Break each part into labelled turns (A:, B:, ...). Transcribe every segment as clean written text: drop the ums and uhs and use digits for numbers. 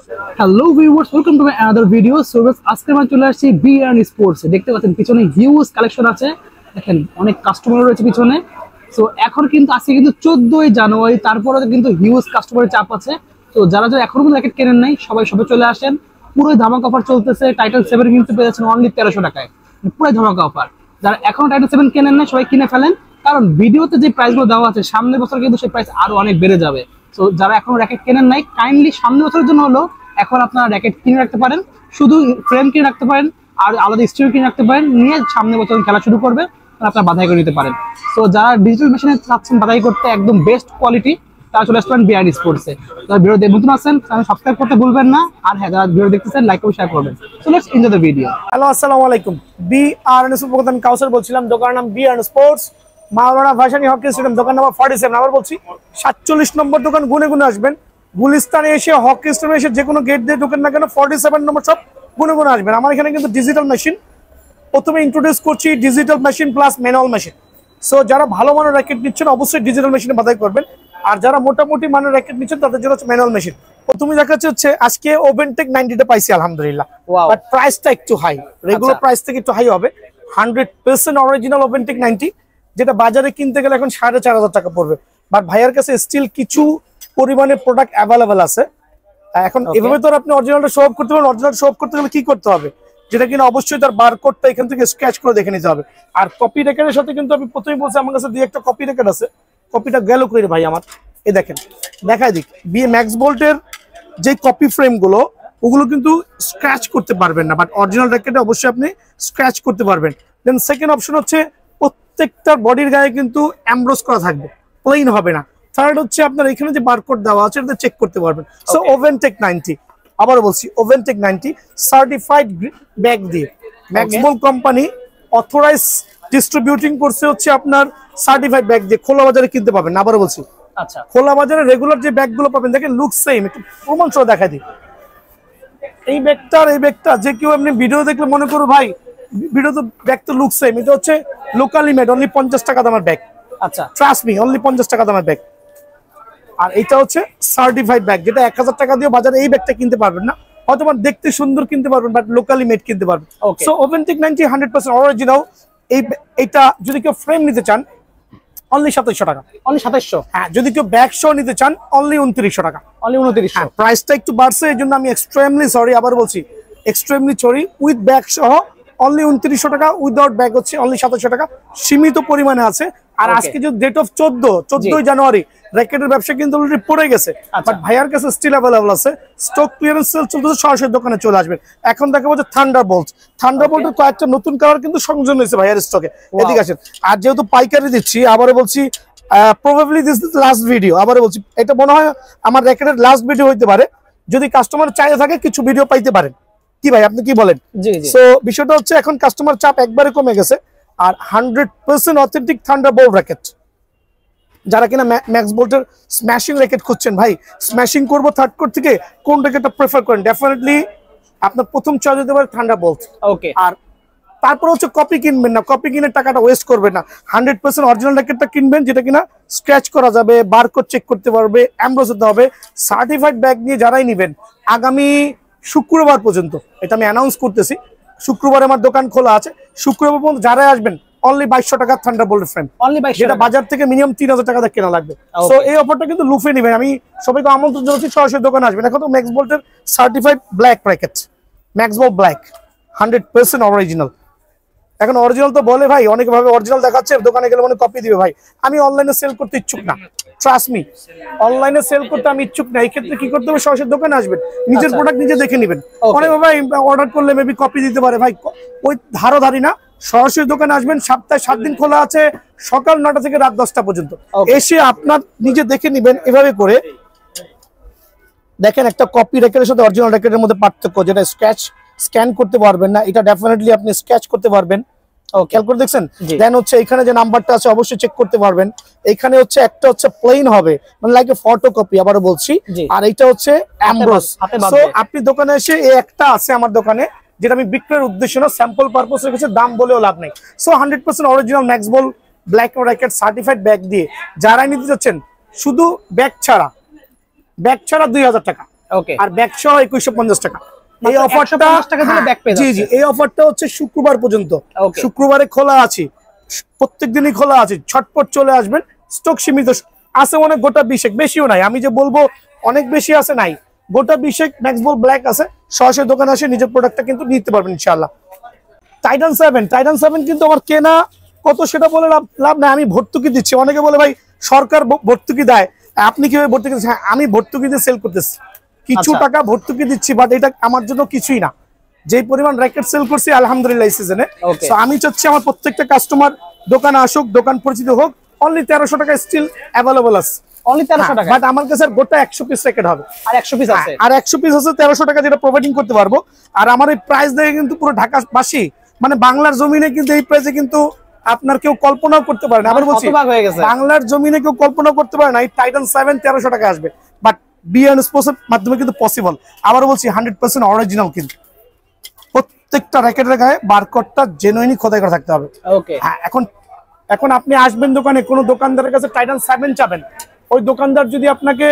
A: Hello viewers, welcome to my another video. So আজকে আমরা চলে আসছি বিআরএন স্পোর্টস। দেখতে পাচ্ছেন পিছনে হিউজ কালেকশন আছে, দেখেন অনেক কাস্টমার রয়েছে পিছনে। সো এখন কিন্তু আজকে কিন্তু 14ই জানুয়ারি, তারপরে কিন্তু হিউজ কাস্টমারের চাপ আছে। তো যারা যারা এখনো কোনো র্যাকেট কেনেন নাই সবাই চলে আসেন। পুরো ধামাকা অফার চলতেছে। টাইটান 7 কিন্তু পেয়ে যাচ্ছেন অনলি 1300 টাকায়, পুরো ধামাকা অফার। যারা এখনো টাইটান 7 কেনেন না সবাই কিনে ফেলেন, কারণ ভিডিওতে যে প্রাইসগুলো দেওয়া আছে সামনের বছর কিন্তু সেই প্রাইস আরো অনেক বেড়ে যাবে। তো যারা এখনো র্যাকেট কেনেন নাই কাইন্ডলি সামনের বছরের জন্য হলো এখন আপনারা র্যাকেট কিনে রাখতে পারেন, শুধু ফ্রেম কিনে রাখতে পারেন আর আলাদা স্টিল কিনে রাখতে পারেন, নিয়ে সামনে বছর খেলা শুরু করবে আপনারা বাধাই করে নিতে পারেন। তো যারা ডিজিটাল মেশিনে চাচ্ছেন বাধাই করতে একদম বেস্ট কোয়ালিটি, তারা চলে আসবেন বিআরএন স্পোর্টসে। যারা ভিডিও নতুন আছেন তারা সাবস্ক্রাইব করতে ভুলবেন না, আর হ্যাঁ যারা ভিডিও দেখতেছেন লাইক এবং শেয়ার করবেন। So let's enjoy the video.
B: Hello, আসসালামু আলাইকুম। বিআরএন স্পোর্টস থেকে কাউসার বলছিলাম, দোকানের নাম বিআরএন স্পোর্টস, মাওলানা ভাসানী হকি স্টেডিয়াম, দোকান নাম্বার 47। আবার বলছি 47 নম্বর দোকান, গুনে গুনে আসবেন। গুলিস্তানে এসে হকি স্টেডিয়ামে এসে যে কোনো গেট দিয়ে ঢোকেন না কেন 47 নম্বর সব গুনে গুনে আসবেন। আমার এখানে কিন্তু ডিজিটাল মেশিন প্রথমে ইন্ট্রোডিউস করছি, digital machine plus manual machine. So যারা ভালো মানের র্যাকেট নিচ্ছেন অবশ্যই ডিজিটাল মেশিনে বাধাই করবেন, আর যারা মোটামুটি মানের র্যাকেট নিচ্ছেন তাদের জন্য ম্যানুয়াল মেশিন। প্রথমে দেখাচ্ছে হচ্ছে আজকে ওভেনটেক 90টা পাইছি আলহামদুলিল্লাহ, বাট প্রাইসটা একটু হাই, রেগুলার প্রাইস থেকে একটু হাই হবে। 100% অরিজিনাল ওভেনটেক 90, যেটা বাজারে কিনতে গেলে এখন 4500 টাকা পড়বে। বাট ভাইয়ার কাছে স্টিল কিছু পরিমাণে প্রোডাক্ট অ্যাভেলেবেল আছে। এখন এভাবে তো আপনি অরিজিনালটা শো অফ করতে পারেন। অরিজিনাল শো অফ করতে গেলে কি করতে হবে, যেটা কিনা অবশ্যই তার বারকোডটা এখান থেকে স্ক্র্যাচ করে দেখে নিতে হবে। আর কপি রেকর্ডের সাথে কিন্তু আমি প্রথমেই বলছি আমার কাছে দিয়ে একটা কপি রেকর্ড আছে। কপিটা গেল করে ভাই আমার, এই দেখেন দেখাই দিক। বিএ ম্যাক্স বোল্টের যে কপি ফ্রেম গুলো ওগুলো কিন্তু স্ক্র্যাচ করতে পারবেন না, বাট অরিজিনাল র্যাকেটে অবশ্যই আপনি স্ক্র্যাচ করতে পারবেন। দেন সেকেন্ড অপশন হচ্ছে প্রত্যেকটা বডির গায়ে কিন্তু এমব্রস করা থাকবে, প্লেন হবে না। থার্ড হচ্ছে আপনার এখানে যে বারকোড দেওয়া আছে এটা চেক করতে পারবেন। সো ওভেনটেক 90, আবার বলছি ওভেনটেক 90 সার্টিফাইড ব্যাগ দিয়ে ম্যাক্সবোল কোম্পানি অথরাইজ ডিস্ট্রিবিউটিং করছে হচ্ছে আপনার সার্টিফাইড ব্যাগ দিয়ে। খোলা বাজারে কিনতে পাবেন না, আবার বলছি। আচ্ছা, খোলা বাজারে রেগুলার যে ব্যাগগুলো পাবেন দেখেন লুক সেম, একটু প্রমাণ সহ দেখাই দিই। এই ব্যাগটা যে কেউ আপনি ভিডিও দেখলে মনে করো ভাই ভিডিও তো ব্যাগ তো লুক সেম। এটা হচ্ছে লোকালি মেড, অনলি 50 টাকা দামের ব্যাগ। আচ্ছা, ট্রাস্ট মি, অনলি 50 টাকা দামের ব্যাগ। আর এটা হচ্ছে সার্টিফাইড ব্যাগ, যেটা 1000 টাকা দিয়ে বাজারে এই ব্যাগটা কিনতে পারবেন না। হয়তো দেখতে সুন্দর কিনতে পারবেন, বাট লোকালি মেড কিনতে পারবেন। So Oventek 90 100% original. এইটা যদি কেউ ফ্রেম নিতে চান অনলি 2700 টাকা, অনলি 2700। হ্যাঁ, যদি কেউ ব্যাগ সহ নিতে চান অনলি 2900 টাকা, অনলি 2900। প্রাইসটা একটু বাড়ছে, এই জন্য আমি এক্সট্রিমলি সরি, আবার বলছি এক্সট্রিমলি সরি। উইথ ব্যাগ সহ অনলি 2900 টাকা, উইদাউট ব্যাগ হচ্ছে অনলি 2700 টাকা। সীমিত পরিমাণে আছে। আর আজকে যে ডেট অফ 14ই জানুয়ারি, র্যাকেটের ব্যবসা কিন্তু অলরেডি পড়ে গেছে, বাট ভাইয়ার কাছে স্টিল অ্যাভেলেবল আছে। স্টক ক্লিয়ারেন্স সেল চলতেছে, সরাসরি দোকানে চলে আসবেন। এখন দেখা যাচ্ছে থান্ডারবোল্টের কয়েকটা নতুন কালার কিন্তু সংযোজন হয়েছে ভাইয়ার স্টকে, এদিকে আসেন। আর যেহেতু পাইকারি দিচ্ছি, আবারও বলছি probably this is last video. আবারও বলছি এটা মনে হয় আমার র্যাকেটের লাস্ট ভিডিও হইতে পারে। যদি কাস্টমার চাইতে থাকে কিছু ভিডিও পাইতে পারেন, কি ভাই আপনি কি বলেন? সো বিষয়টা হচ্ছে এখন কাস্টমার চাপ একবারে কমে গেছে। আর 100% অথেন্টিক থান্ডারবোল্ট র্যাকেট, যারা কিনা ম্যাক্স বোল্টের স্ম্যাশিং র্যাকেট খুঁজছেন, ভাই স্ম্যাশিং করবো থার্ড কোর থেকে, কোন র্যাকেটটা প্রেফার করেন? ডেফিনেটলি আপনার প্রথম চয়েস হতে পারে থান্ডারবোল্ট। ওকে, আর তারপর হচ্ছে কপি কিনবেন না, কপি কিনে টাকাটা ওয়েস্ট করবেন না। 100% অরিজিনাল র্যাকেটটা কিনবেন, যেটা কিনা স্ক্র্যাচ করা যাবে, বারকোড চেক করতে পারবে, এমব্রস হতে হবে। সার্টিফাইড ব্যাগ নিয়ে যারাই নেবেন আগামী শুক্রবার পর্যন্ত, এটা আমি অ্যানাউন্স করতেছি, শুক্রবার আমার দোকান খোলা আছে। শুক্রবার পর্যন্ত যারাই আসবেন অনলি 2200 টাকা থান্ডারবোল্ট ফ্রেম, অনলি 2200, যেটা বাজার থেকে মিনিমাম 3000 টাকা দিয়ে কেনা লাগবে। সো এই অফারটা কিন্তু লুফে নেবেন। আমি সবাইকে আমন্ত্রণ জানাচ্ছি সরাসরি দোকানে আসবেন। এখন তো ম্যাক্স বোল্টের certified black racket, Max Bolt black 100% original. এখন অরিজিনাল তো বলে ভাই, অনেক ভাবে অরিজিনাল দেখাচ্ছে, দোকানে গেলে মানে কপি দিবে। ভাই আমি অনলাইনে সেল করতে ইচ্ছুক না, ট্রাস্ট মি, অনলাইনে সেল করতে আমি ইচ্ছুক না। এই ক্ষেত্রে কি করতে হবে, সরাসরি দোকানে আসবেন, নিজের প্রোডাক্ট নিজে দেখে নেবেন। অনেক ভাই অর্ডার করলে মেবি কপি দিতে পারে, ভাই ওই ধারি না। সরাসরি দোকানে আসবেন, সপ্তাহে 7 দিন খোলা আছে, সকাল 9টা থেকে রাত 10টা পর্যন্ত। এসে আপনার নিজে দেখে নেবেন। এভাবে করে দেখেন একটা কপি র্যাকেটের সাথে অরিজিনাল র্যাকেটের মধ্যে পার্থক্য, যেটা স্ক্যান করতে পারবেন না, এটা ডেফিনেটলি আপনি স্ক্র্যাচ করতে পারবেন। খেয়াল করে দেখছেন। দেন হচ্ছে এখানে যে নাম্বারটা আছে অবশ্যই চেক করতে পারবেন। এখানে হচ্ছে একটা হচ্ছে প্লেন হবে, মানে লাইক এ ফটোকপি, আবারও বলছি। আর এইটা হচ্ছে এমব্রস। সো আপনি দোকানে এসে এই একটা আছে আমার দোকানে, যেটা আমি বিক্রয়ের উদ্দেশ্য না, স্যাম্পল পারপোজ রেখেছে, দাম বলেও লাভ নেই। So 100% original Max Bolt black racket certified bag দিয়ে যারা নিতে যাচ্ছেন, শুধু ব্যাগ ছাড়া 2000 টাকা,
A: ওকে,
B: আর ব্যাগ সহ 2150 টাকা। এই অফারটা
A: টাকা দিলে ব্যাগ পেয়ে
B: জি
A: যাচ্ছে।
B: জি, এই অফারটা হচ্ছে শুক্রবার পর্যন্ত।
A: ওকে,
B: শুক্রবারে খোলা আছে, প্রত্যেকদিনই খোলা আছে, ছটপট চলে আসবেন। স্টক সীমিত আছে, অনেক গোটা 20 বেশিও নাই, আমি যে বলবো অনেক বেশি আছে নাই, গোটা 20 ম্যাক্স বল ব্ল্যাক আছে। সরাসরি দোকানে আসে নিজের প্রোডাক্টটা কিন্তু নিতে পারবেন ইনশাআল্লাহ। টাইটান 7 কিন্তু আমার কেনা কত সেটা বলে লাভ নাই, আমি ভর্তুকি দিচ্ছি। অনেকে বলে ভাই সরকার ভর্তুকি দেয়, আপনি কিভাবে ভর্তুকি দিচ্ছেন? হ্যাঁ, আমি ভর্তুকি দিয়ে সেল করতেছি, কিছু টাকা ভর্তুকি দিচ্ছি, বাট এটা আমার জন্য কিছুই না। যে পরিমাণ র্যাকেট সেল করছি আলহামদুলিল্লাহ এই সিজনে, সো আমি চাচ্ছি আমার প্রত্যেকটা কাস্টমার দোকানে আসুক, দোকান পরিচিত হোক। অনলি 1300 টাকা স্টিল অ্যাভেলেবল আছে,
A: অনলি 1300 টাকা।
B: বাট আমার কাছে গোটা 100 পিস র্যাকেট হবে,
A: আর 100 পিস আছে,
B: আর 100 পিস আছে 1300 টাকা, যেটা প্রোভাইডিং করতে পারবো। আর আমার এই প্রাইস দেখে কিন্তু পুরো ঢাকাবাসী, মানে বাংলার জমিনে কিন্তু এই প্রাইসে কিন্তু আপনার কেউ কল্পনাও করতে পারে না। আবার বলছি বাংলার জমিনে কেউ কল্পনা করতে পারে না এই টাইটান 7 1300 টাকা আসবে, বাট বিএন স্পোর্টসের মাধ্যমে কিন্তু পসিবল। আবার বলছি 100% অরিজিনাল, কিন্তু প্রত্যেকটা র্যাকেটের গায়ে বারকোডটা জেনুইনই খোদাই করা থাকতে হবে।
A: ওকে,
B: হ্যাঁ, এখন আপনি আসবেন দোকানে, কোনো দোকানদারের কাছে টাইটান 7 চাবেন, ওই দোকানদার যদি আপনাকে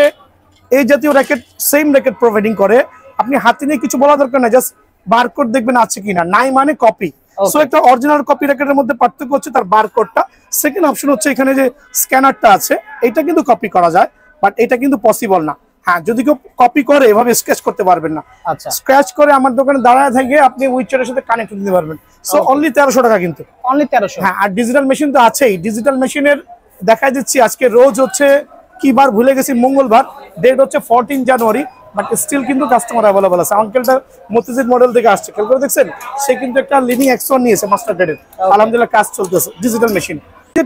B: এই জাতীয় র্যাকেট সেম র্যাকেট প্রোভাইডিং করে, আপনি হাতে নিয়ে কিছু বলা দরকার না, জাস্ট বারকোড দেখবেন আছে কিনা, নাই মানে কপি। সো একটা অরিজিনাল কপি র্যাকেটের মধ্যে পার্থক্য হচ্ছে তার বারকোডটা। সেকেন্ড অপশন হচ্ছে এখানে যে স্ক্যানারটা আছে, এটা কিন্তু কপি করা যায়, বাট এটা কিন্তু পসিবল না। হ্যাঁ, যদি কেউ কপি করে এভাবে স্কেচ করতে পারবেন না।
A: আচ্ছা,
B: স্ক্র্যাচ করে আমার দোকানে দাঁড়ায় থেকে আপনি উইচারের সাথে কানেক্ট দিতে পারবেন। সো অনলি 1300 টাকা, কিন্তু
A: অনলি 1300।
B: হ্যাঁ, আর ডিজিটাল মেশিন তো আছেই। ডিজিটাল মেশিনের দেখা দিচ্ছি আজকে রোজ হচ্ছে কি বার ভুলে গেছি, মঙ্গলবার, ডেট হচ্ছে 14 জানুয়ারি, বাট স্টিল কিন্তু কাস্টমার অ্যাভেলেবল আছে। আঙ্কেলটা মতিঝিল মডেল থেকে আসছে, খেয়াল করে দেখছেন, সে কিন্তু একটা লিভিং X1 নিয়েছে মাস্টার গ্রেডের, আলহামদুলিল্লাহ কাজ চলতেছে ডিজিটাল মেশিন।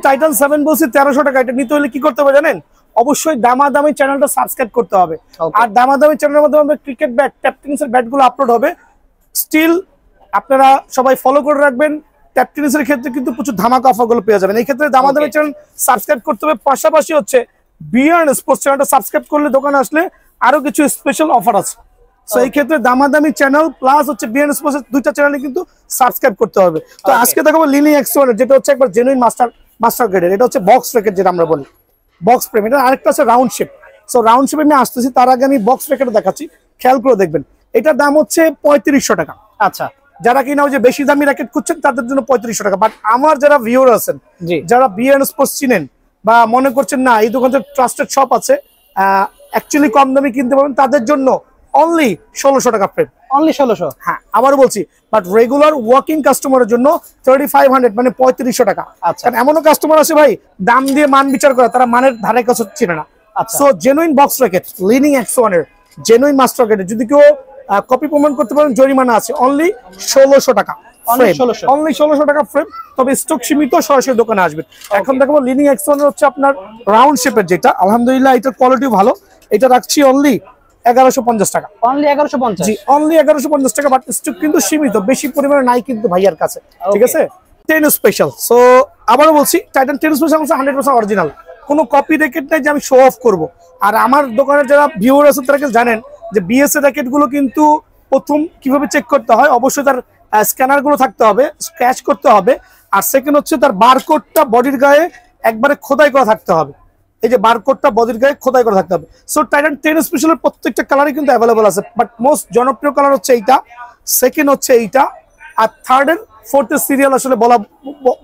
B: টাইটান 7 বলছি 1300 টাকা, এটা নিতে হলে কি করতে হবে জানেন? অবশ্যই দামাদামি চ্যানেলটা সাবস্ক্রাইব করতে হবে। আর দামাদামি চ্যানেলের মধ্যে আমাদের ক্রিকেট ব্যাট, ট্যাপ টেনিসের ব্যাটগুলো আপলোড হবে। স্টিল আপনারা সবাই ফলো করে রাখবেন। ট্যাপ টেনিসের ক্ষেত্রে কিন্তু প্রচুর ধামাকা অফারগুলো পেয়ে যাবেন। এই ক্ষেত্রে দামাদামি চ্যানেল সাবস্ক্রাইব করতে হবে, পাশাপাশি হচ্ছে বিয়ার্ন স্পোর্টস চ্যানেলটা সাবস্ক্রাইব করলে দোকানে আসলে আরো কিছু স্পেশাল অফার আছে। সো এই ক্ষেত্রে দামাদামি চ্যানেল প্লাস হচ্ছে বিয়ার্ন স্পোর্টস দুইটা চ্যানেলে কিন্তু সাবস্ক্রাইব করতে হবে। তো আজকে দেখাবো লিনি X1, যেটা হচ্ছে একবার জেনুইন মাস্টার গ্রেডের। এটা হচ্ছে বক্স র্যাকেট, যেটা আমরা বলি বক্স ফ্রেম। এটা আরেকটা আছে রাউন্ড শেপ। সো রাউন্ড শেপে আমি আসতেছি, তার আগে আমি বক্স র্যাকেট দেখাচ্ছি, খেয়াল করে দেখবেন। এটার দাম হচ্ছে 3500 টাকা।
A: আচ্ছা,
B: যারা কিনা ওই যে বেশি দামি র্যাকেট খুঁজছেন তাদের জন্য 3500 টাকা। বাট আমার যারা ভিউয়ার আছেন, যারা বিএন স্পোর্টস চিনেন বা মনে করছেন না এই দোকানে ট্রাস্টেড শপ আছে, অ্যাকচুয়ালি কম দামে কিনতে পারবেন, তাদের জন্য অনলি 1600 টাকা ফ্রেম,
A: অনলি 1600।
B: হ্যাঁ, আবারও বলছি, বাট রেগুলার ওয়ার্কিং কাস্টমারের জন্য 3500, মানে 3500 টাকা। কারণ এমনও কাস্টমার আছে ভাই দাম দিয়ে মান বিচার করে, তারা মানের ধারে কাছে চিনে না। So genuine box racket lining X1 এর জেনুইন মাস্টার র্যাকেট, যদি কেউ কপি প্রমাণ করতে পারেন জরিমানা আছে। অনলি 1600 টাকা, অনলি 1600 টাকা ফ্রেম। তবে স্টক সীমিত, সরাসরি দোকানে আসবেন। এখন দেখাবো লিনিং X1 এর হচ্ছে আপনার রাউন্ড শেপের, যেটা আলহামদুলিল্লাহ এটার কোয়ালিটি ভালো। এটা রাখছি অনলি 1150 টাকা,
A: অনলি 1150।
B: জি, অনলি 1150 টাকা, বাট স্টক কিন্তু সীমিত, বেশি পরিমাণে নাই কিন্তু ভাইয়ার কাছে, ঠিক আছে। 10 স্পেশাল। সো আবারও বলছি, টাইটান 10 স্পেশাল 100% অরিজিনাল, কোনো কপি র্যাকেট নাই যে আমি শো অফ করব। আর আমার দোকানের যারা ভিউয়ার আছে তারা জানেন যে বিএস এর র্যাকেট গুলো কিন্তু প্রথম কিভাবে চেক করতে হয়, অবশ্যই তার স্ক্যানার গুলো থাকতে হবে, স্ক্র্যাচ করতে হবে। আর সেকেন্ড হচ্ছে তার বারকোডটা বডির গায়ে একবারে খোদাই করা থাকতে হবে। এই যে বারকোডটা বডির গায়ে খোদাই করা থাকতে হবে। সো টাইটান 10 স্পেশালের প্রত্যেকটা কালারই কিন্তু অ্যাভেলেবল আছে, বাট মোস্ট জনপ্রিয় কালার হচ্ছে এইটা, সেকেন্ড হচ্ছে এইটা, আর থার্ড এর ফোর্থ এর সিরিয়াল আসলে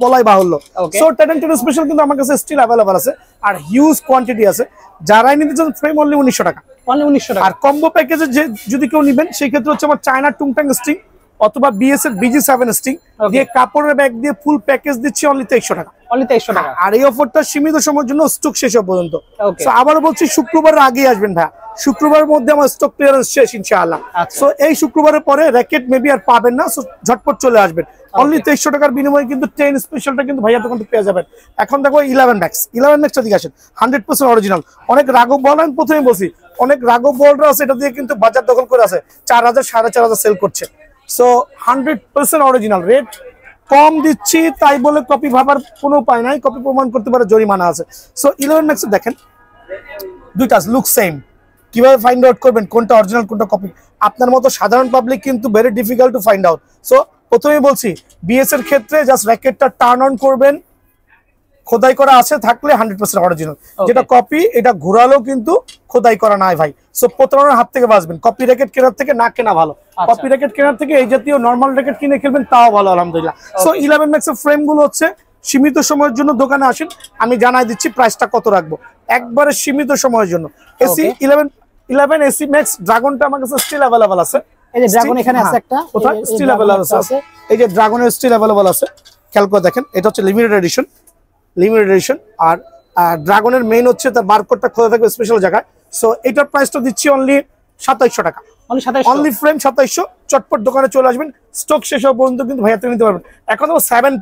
B: বলাই বাহুল্য। সো টাইটান 10 স্পেশাল কিন্তু আমার কাছে স্টিল অ্যাভেলেবল আছে, আর হিউজ কোয়ান্টিটি আছে। যারাই নিতে চান ফ্রেম অনলি 1900 টাকা, অনলি 1900 টাকা। আর কম্বো প্যাকেজে যদি কেউ নেবেন, সেই ক্ষেত্রে হচ্ছে আমার চায়না টুংটাং স্টিং অথবা বিএস এর BG7 স্টিং দিয়ে কাপড়ের ব্যাগ দিয়ে ফুল প্যাকেজ দিচ্ছি অনলি 2300 টাকা, অনলি 2300 টাকা। আর এই অফারটা সীমিত সময়ের জন্য, স্টক শেষ হওয়া পর্যন্ত। সো আবারও বলছি, শুক্রবারের আগে আসবেন ভাই, শুক্রবারের মধ্যে আমার স্টক ক্লিয়ারেন্স শেষ ইনশাআল্লাহ। সো এই শুক্রবারের পরে র্যাকেট মেবি আর পাবেন না, সো ঝটপট চলে আসবেন। অনলি 2300 টাকার বিনিময়ে কিন্তু 10 স্পেশালটা কিন্তু ভাইয়া দোকান থেকে পেয়ে যাবেন। এখন দেখো 11 ম্যাক্স দিকে আসেন, 100% অরিজিনাল। অনেক রাঘব বল, আমি প্রথমে বলছি, অনেক রাঘব বলরা আছে, এটা দিয়ে কিন্তু বাজার দখল করে আছে, 4000 4500 সেল করছে। সো 100% অরিজিনাল, রেট কম দিচ্ছি তাই বলে কপি ভাবার কোনো উপায় নাই, কপি প্রমাণ করতে পারে জরিমানা আছে। সো 11 ম্যাক্স দেখেন, দুইটা লুক সেম, কিভাবে ফাইন্ড আউট করবেন কোনটা অরিজিনাল কোনটা কপি? আপনার মতো সাধারণ পাবলিক কিন্তু very difficult to find out. So প্রথমেই বলছি, বিএস এর ক্ষেত্রে জাস্ট র্যাকেটটা টার্ন অন করবেন, খোদাই করা আছে থাকলে 100% অরিজিনাল। যেটা কপি এটা ঘোরালেও কিন্তু খোদাই করা নাই ভাই। সো প্রতারণার হাত থেকে বাঁচবেন। কপি র্যাকেট কেনার থেকে না কেনা ভালো। কপি র্যাকেট কেনার থেকে এই জাতীয় নরমাল র্যাকেট কিনে খেলবেন তাও ভালো আলহামদুলিল্লাহ। সো 11 ম্যাক্স এর ফ্রেম গুলো হচ্ছে সীমিত সময়ের জন্য দোকানে আসেন, আমি জানাই দিচ্ছি প্রাইসটা কত রাখবো, একবারে সীমিত সময়ের জন্য। এসি 11 এসি ম্যাক্স ড্রাগনটা আমার কাছে স্টিল अवेलेबल আছে।
A: এই যে ড্রাগন এখানে আছে একটা,
B: কোথায় স্টিল अवेलेबल আছে, এই যে ড্রাগনের স্টিল अवेलेबल আছে, খেয়াল করে দেখেন। এটা হচ্ছে লিমিটেড এডিশন, আর ড্রাগনের মেইন হচ্ছে তার বারকোডটা খোলা থাকবে স্পেশাল জায়গায়। সো এটার প্রাইসটা দিচ্ছি অনলি 2700 টাকা, অনলি ফ্রেম 2700। চটপট দোকানে চলে আসবেন, স্টক শেষ হওয়া পর্যন্ত কিন্তু ভাইয়া নিতে পারবেন। এখন 7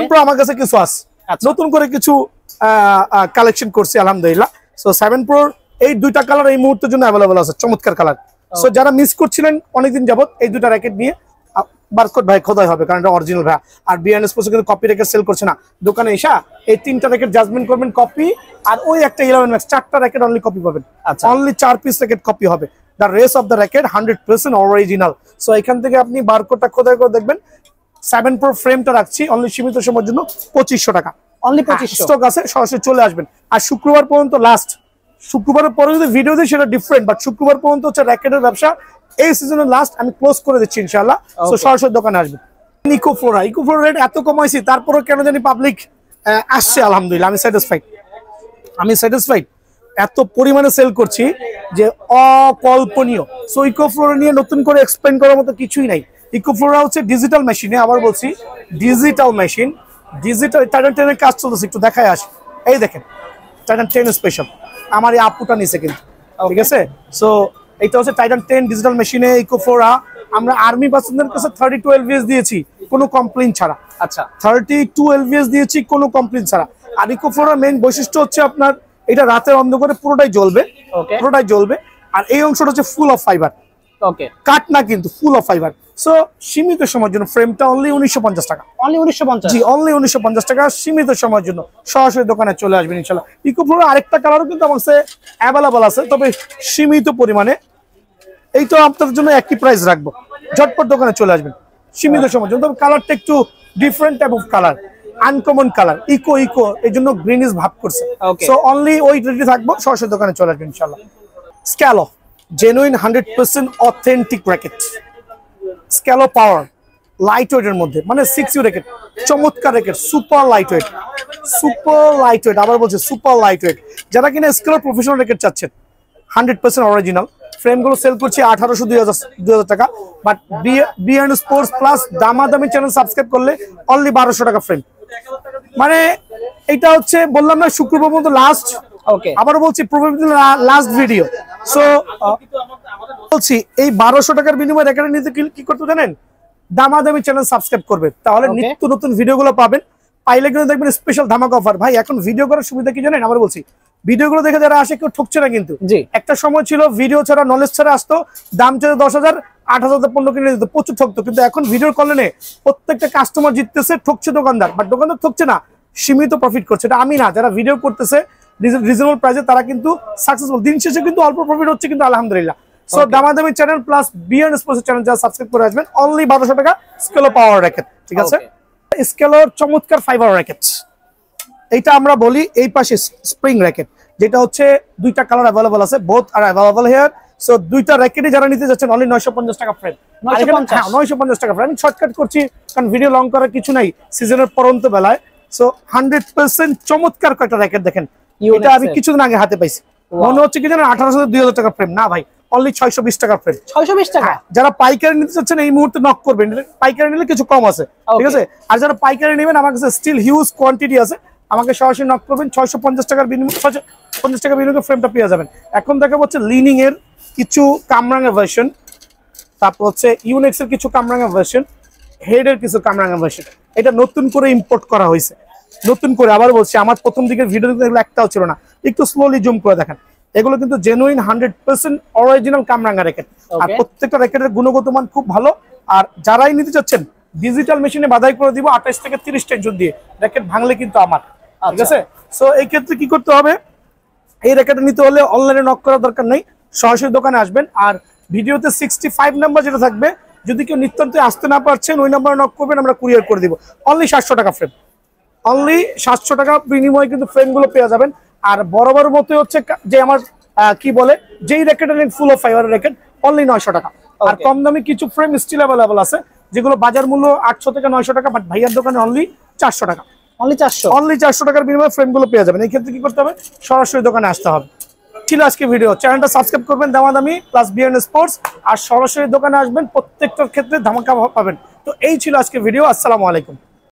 B: Pro আমার কাছে কিছু আছে, নতুন করে কিছু কালেকশন করছি আলহামদুলিল্লাহ। সো 7 Pro এই দুইটা কালার এই মুহূর্তের জন্য अवेलेबल আছে, চমৎকার কালার। সো যারা মিস করছিলেন অনেকদিন যাবত, এই দুটা র্যাকেট নিয়ে বারকোড ভাই খোদাই হবে, কারণ এটা অরিজিনাল ভাই। আর বিআরএন স্পোর্টস কিন্তু কপি র্যাকেট সেল করছে না, দোকানে এসে এই 3টা র্যাকেট জাজমেন্ট করবেন কপি, আর ওই একটা 11 ম্যাক্স 4টা র্যাকেট অনলি কপি পাবেন। অনলি 4 পিস র্যাকেট কপি হবে, the rest of the racket 100% original. So এখান থেকে আপনি বারকোডটা খোদাই করে দেখবেন। 7 Pro ফ্রেমটা রাখছি অনলি সীমিত সময়ের জন্য 2500 টাকা, অনলি 2500 স্টক আছে, সরাসরি চলে আসবেন। আর শুক্রবার পর্যন্ত লাস্ট, শুক্রবারের পরে যদি ভিডিও দিই সেটা ডিফারেন্ট, বাট শুক্রবার পর্যন্ত হচ্ছে র্যাকেটের ব্যবসা এই সিজনের লাস্ট, আমি ক্লোজ করে দিচ্ছি ইনশাআল্লাহ। সো সরাসরি দোকানে আসবেন। ইকোফ্লোরা রেট এত কমাইছি, তারপরে কেন জানি পাবলিক আসছে, আলহামদুলিল্লাহ আমি স্যাটিসফাইড। এত পরিমাণে সেল করছি যে অকল্পনীয়। সো ইকোফ্লোরা নিয়ে নতুন করে এক্সপ্লেইন করার মতো কিছুই নাই। ইকোফ্লোরা হচ্ছে ডিজিটাল মেশিনে, আবার বলছি ডিজিটাল মেশিন, ডিজিটাল টাইটান 10 এর কাজ চলতেছে, একটু দেখায় আসি। এই দেখেন টাইটান 10 স্পেশাল, আমার এই আপুটা নিচে কিন্তু, ঠিক আছে। সো এটা হচ্ছে টাইটান 10 ডিজিটাল মেশিনে ইকোফ্লোরা। আমরা আর্মি পার্সনদের কাছে 32 LVS দিয়েছি কোনো কমপ্লেইন ছাড়া। আচ্ছা, 32 LVS দিয়েছি কোনো কমপ্লেইন ছাড়া। আর ইকোফ্লোরার মেইন বৈশিষ্ট্য হচ্ছে আপনার এটা রাতের অন্ধকারে পুরোটাই জ্বলবে, আর এই অংশটা হচ্ছে ফুল অফ ফাইবার, ওকে, কাট না কিন্তু ফুল অফ ফাইবার। সো সীমিত সময়ের জন্য ফ্রেমটা অনলি 1950 টাকা, অনলি 1950, জি অনলি 1950 টাকা সীমিত সময়ের জন্য। সরাসরি দোকানে চলে আসবেন ইনশাআল্লাহ। ইকোফ্লোরার আরেকটা কালারও কিন্তু আমার কাছে অ্যাভেলেবল আছে, তবে সীমিত পরিমাণে। এই তো আপনাদের জন্য একই প্রাইস রাখবো, ঝটপট দোকানে চলে আসবেন সীমিত সময়ের জন্য। তবে কালারটা একটু different type of colour, uncommon colour, ইকো এই জন্য গ্রিনিশ ভাব করছে। সো অনলি ওই রেডি থাকবো, সরাসরি দোকানে চলে আসবেন ইনশাআল্লাহ। স্ক্যালো জেনুইন 100% অথেন্টিক র্যাকেট, স্ক্যালো পাওয়ার লাইট ওয়েটের মধ্যে, মানে 6U র্যাকেট, চমৎকার র্যাকেট, সুপার লাইট ওয়েট, আবার বলছে সুপার লাইট ওয়েট। যারা কিনা স্ক্যালো প্রফেশনাল র্যাকেট চাচ্ছেন 100% অরিজিনাল, ফ্রেমগুলো সেল করছি 1800-2000 টাকা, বাট বিআরএন স্পোর্টস প্লাস দামাদামি চ্যানেল সাবস্ক্রাইব করলে অনলি 1200 টাকা ফ্রেম। মানে এটা হচ্ছে বললাম না শুক্রবার পর্যন্ত লাস্ট, ওকে, আবার বলছি প্রবাবলি লাস্ট ভিডিও। সো বলছি এই 1200 টাকার বিনিময়ে র্যাকেট নিতে কি করতে জানেন, দামাদামি চ্যানেল সাবস্ক্রাইব করবেন, তাহলে নিত্য নতুন ভিডিওগুলো পাবেন। পাইলে কিন্তু দেখবেন স্পেশাল ধামাকা অফার। ভাই এখন ভিডিও করার সুবিধা কি জানেন, আবার বলছি ভিডিওগুলো দেখে যারা আসে কেউ ঠকছে না কিন্তু। একটা সময় ছিল ভিডিও ছাড়া নলেজ ছাড়া আসতো, দাম ছিল 10,000, 8,000 পণ্য কিনে দিত, প্রচুর ঠকতো। কিন্তু এখন ভিডিওর কল্যাণে প্রত্যেকটা কাস্টমার জিততেছে, ঠকছে দোকানদার, বাট দোকানদার ঠকছে না, সীমিত প্রফিট করছে। এটা আমি না, যারা ভিডিও করতেছে রিজনেবল প্রাইসে তারা কিন্তু সাকসেসফুল। দিন শেষে কিন্তু অল্প প্রফিট হচ্ছে কিন্তু আলহামদুলিল্লাহ। সো দামাদামি channel plus BRN sports channel যারা সাবস্ক্রাইব করে আসবেন অনলি 1200 টাকা স্কেলো পাওয়ার র্যাকেট, ঠিক আছে। স্কেলোর চমৎকার ফাইবার র্যাকেট, এইটা আমরা বলি এই পাশে স্প্রিং র্যাকেট, যেটা হচ্ছে দুইটা কালার अवेलेबल আছে, both are available here. So দুইটা র্যাকেটে যারা নিতে যাচ্ছেন অনলি 950 টাকা ফ্রেম, 950 টাকা ফ্রেম। আমি শর্টকাট করছি কারণ ভিডিও লং করার কিছু নাই সিজনের পরন্ত বেলায়। সো 100% চমৎকার কয়টা র্যাকেট দেখেন, এটা আমি কিছুদিন আগে হাতে পাইছি, মনে হচ্ছে কি জানেন 1800-2000 টাকা ফ্রেম, না ভাই অনলি 620 টাকা ফ্রেম, 620 টাকা। যারা পাইকারি নিতে চাচ্ছেন এই মুহূর্তে নক করবেন, পাইকারি নিলে কিছু কম আছে, ঠিক আছে। আর যারা পাইকারি নেবেন আমার কাছে স্টিল হিউজ কোয়ান্টিটি আছে, আমাকে সরাসরি নক করবেন। 650 টাকার বিনিময়ে 650 টাকা বিনিময়ে ফ্রেমটা পেয়ে যাবেন। এখন দেখা হচ্ছে লিনিং এর কিছু কামরাঙা ভার্সন, তারপর হচ্ছে ইউনেক্স এর কিছু কামরাঙা ভার্সন, হেড এর কিছু কামরাঙা ভার্সন। এটা নতুন করে ইম্পোর্ট করা হয়েছে, নতুন করে। আবার বলছি আমার প্রথম দিকের ভিডিও এগুলো একটাও ছিল না, একটু স্লোলি জুম করে দেখেন। এগুলো কিন্তু জেনুইন 100% অরিজিনাল কামরাঙা র্যাকেট, আর প্রত্যেকটা র্যাকেটের গুণগত মান খুব ভালো। আর যারাই নিতে চাচ্ছেন ডিজিটাল মেশিনে বাধাই করে দিব 28 থেকে 30 টেনশন দিয়ে, র্যাকেট ভাঙলে কিন্তু আমার, ঠিক আছে। সো এই ক্ষেত্রে কি করতে হবে, এই র্যাকেট নিতে হলে অনলাইনে নক করার দরকার নেই, সরাসরি দোকানে আসবেন। আর ভিডিওতে 65 নাম্বার যেটা থাকবে, যদি কেউ নিত্যন্ত আসতে না পারছেন ওই নাম্বারে নক করবেন, আমরা কুরিয়ার করে দিব। অনলি 700 টাকা ফ্রেম, অনলি 700 টাকা বিনিময়ে কিন্তু ফ্রেমগুলো পেয়ে যাবেন। আর বরাবর মতো হচ্ছে যে আমার কি বলে যেই র্যাকেটের full of fiber racket only 900 টাকা। আর কম দামি কিছু ফ্রেম স্টিল অ্যাভেলেবল আছে যেগুলো বাজার মূল্য 800 থেকে 900 টাকা, বাট ভাইয়ার দোকানে অনলি 400 টাকা।
A: অনলি 400?
B: অনলি 400 টাকার বিনিময়ে ফ্রেমগুলো পেয়ে যাবেন। এই ক্ষেত্রে কি করতে হবে, সরাসরি দোকানে আসতে হবে। ছিল আজকে ভিডিও, চ্যানেলটা সাবস্ক্রাইব করবেন দামাদামি প্লাস বিএন স্পোর্টস, আর সরাসরি দোকানে আসবেন, প্রত্যেকটার ক্ষেত্রে ধামাকা পাবেন। তো এই ছিল আজকে ভিডিও। আসসালামু আলাইকুম।